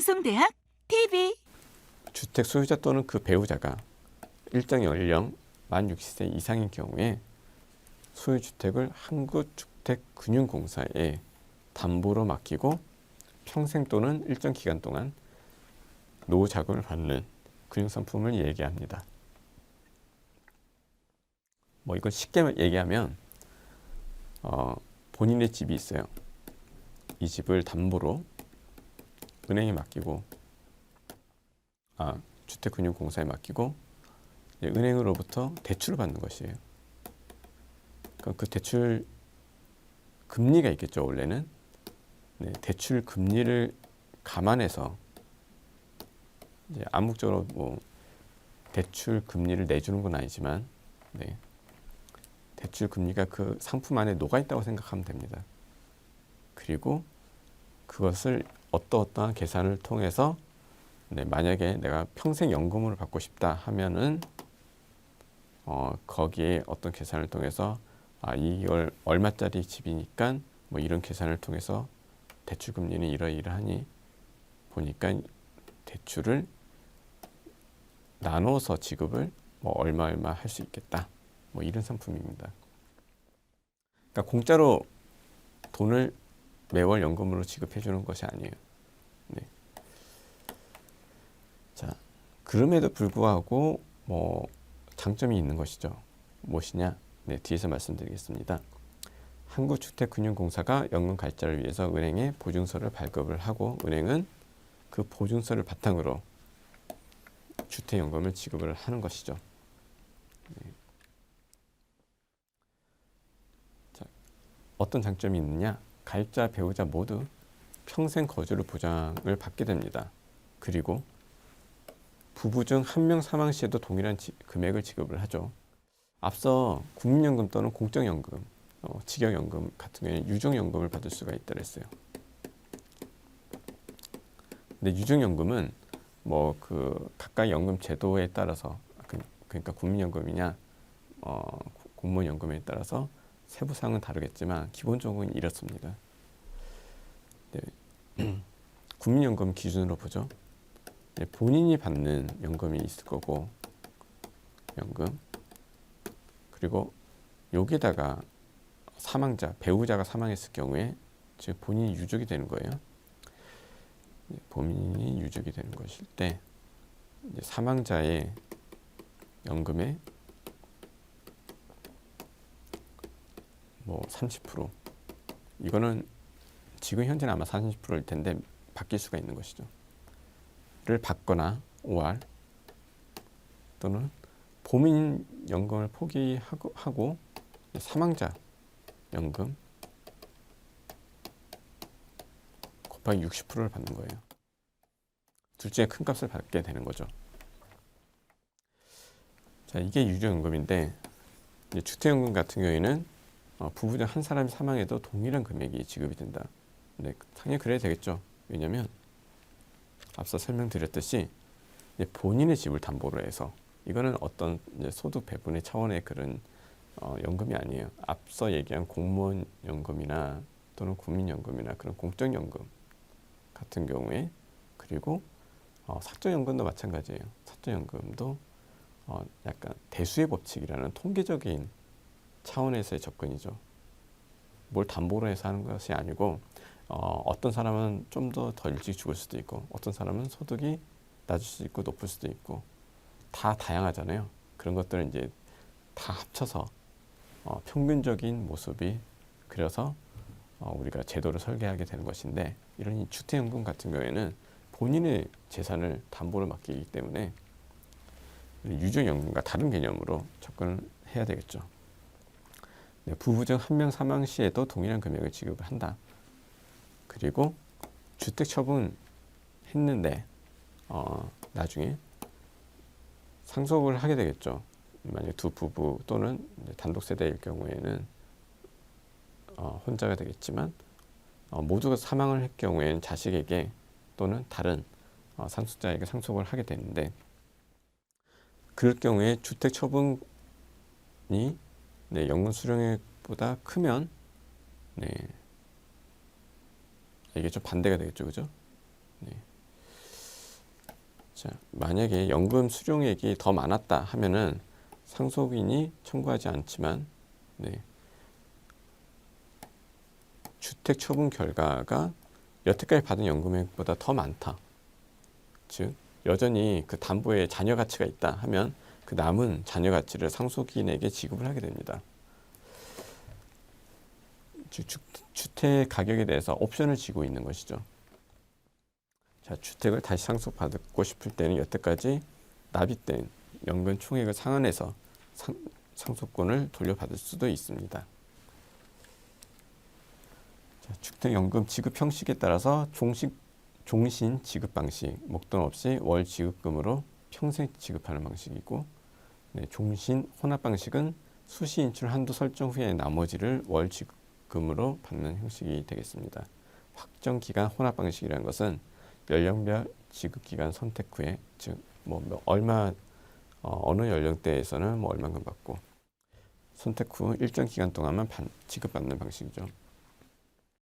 방송대학 TV 주택 소유자 또는 그 배우자가 일정 연령 만 60세 이상인 경우에 소유주택을 한국주택금융공사에 담보로 맡기고 평생 또는 일정 기간 동안 노후 자금을 받는 금융상품을 얘기합니다. 뭐 이걸 쉽게 얘기하면 본인의 집이 있어요. 이 집을 담보로 은행에 맡기고 주택금융공사에 맡기고 은행으로부터 대출을 받는 것이에요. 그러니까 그 대출 금리가 있겠죠. 원래는 대출 금리를 감안해서 이제 암묵적으로 뭐 대출 금리를 내주는 건 아니지만 대출 금리가 그 상품 안에 녹아 있다고 생각하면 됩니다. 그리고 그것을 어떠한 계산을 통해서 만약에 내가 평생 연금으로 받고 싶다 하면은 거기에 어떤 계산을 통해서 이걸 얼마짜리 집이니까 뭐 이런 계산을 통해서 대출 금리는 이러이러하니 보니까 대출을 나눠서 지급을 뭐 얼마 할 수 있겠다. 뭐 이런 상품입니다. 그러니까 공짜로 돈을 매월 연금으로 지급해 주는 것이 아니에요. 자, 그럼에도 불구하고 뭐 장점이 있는 것이죠. 무엇이냐? 뒤에서 말씀드리겠습니다. 한국주택금융공사가 연금 갈자를 위해서 은행에 보증서를 발급을 하고 은행은 그 보증서를 바탕으로 주택연금을 지급을 하는 것이죠. 자, 어떤 장점이 있느냐? 가입자, 배우자 모두 평생 거주를 보장을 받게 됩니다. 그리고 부부 중 한 명 사망 시에도 동일한 금액을 지급을 하죠. 앞서 국민연금 또는 공적연금, 직역연금 같은 경우에는 유종연금을 받을 수가 있다 그랬어요. 근데 유종연금은 뭐 그 각각 연금 제도에 따라서 그러니까 국민연금이냐 공무원연금에 따라서 세부사항은 다르겠지만 기본적으로는 이렇습니다. 국민연금 기준으로 보죠. 본인이 받는 연금이 있을 거고 연금 그리고 여기다가 사망자, 배우자가 사망했을 경우에 즉 본인이 유족이 되는 거예요. 본인이 유족이 되는 것일 때 사망자의 연금의 뭐 30% 이거는 지금 현재는 아마 30%일 텐데 바뀔 수가 있는 것이죠. 를 받거나 OR 또는 본인 연금을 포기하고 사망자 연금 곱하기 60%를 받는 거예요. 둘 중에 큰 값을 받게 되는 거죠. 자, 이게 유료연금인데 주택연금 같은 경우에는 부부 중 한 사람이 사망해도 동일한 금액이 지급이 된다. 당연히 그래야 되겠죠. 왜냐하면 앞서 설명드렸듯이 본인의 집을 담보로 해서 이거는 어떤 소득 배분의 차원의 그런 연금이 아니에요. 앞서 얘기한 공무원 연금이나 또는 국민연금이나 그런 공적연금 같은 경우에 그리고 사적연금도 마찬가지예요. 사적연금도 약간 대수의 법칙이라는 통계적인 차원에서의 접근이죠. 뭘 담보로 해서 하는 것이 아니고 어떤 사람은 좀 더 일찍 죽을 수도 있고 어떤 사람은 소득이 낮을 수도 있고 높을 수도 있고 다 다양하잖아요. 그런 것들은 이제 다 합쳐서 평균적인 모습이 그려서 우리가 제도를 설계하게 되는 것인데 이런 주택연금 같은 경우에는 본인의 재산을 담보로 맡기기 때문에 유종연금과 다른 개념으로 접근을 해야 되겠죠. 부부 중 한 명 사망 시에도 동일한 금액을 지급을 한다. 그리고 주택 처분했는데 나중에 상속을 하게 되겠죠. 만약 두 부부 또는 단독 세대일 경우에는 혼자가 되겠지만 모두가 사망을 할 경우에는 자식에게 또는 다른 상속자에게 상속을 하게 되는데 그럴 경우에 주택 처분이 연금 수령액보다 크면 이게 좀 반대가 되겠죠, 그죠? 자, 만약에 연금 수령액이 더 많았다 하면은 상속인이 청구하지 않지만 네, 주택 처분 결과가 여태까지 받은 연금액보다 더 많다. 즉 여전히 그 담보에 잔여 가치가 있다 하면 그 남은 잔여 가치를 상속인에게 지급을 하게 됩니다. 주택 가격에 대해서 옵션을 쥐고 있는 것이죠. 자, 주택을 다시 상속받고 싶을 때는 여태까지 납입된 연금 총액을 상환해서 상속권을 돌려받을 수도 있습니다. 자, 주택연금 지급 형식에 따라서 종신 지급 방식, 목돈 없이 월 지급금으로 평생 지급하는 방식이고, 네, 종신 혼합 방식은 수시 인출 한도 설정 후에 나머지를 월 지급금으로 받는 형식이 되겠습니다. 확정 기간 혼합 방식이라는 것은 연령별 지급 기간 선택 후에, 즉 어느 연령대에서는 얼마큼 받고 선택 후 일정 기간 동안만 지급받는 방식이죠.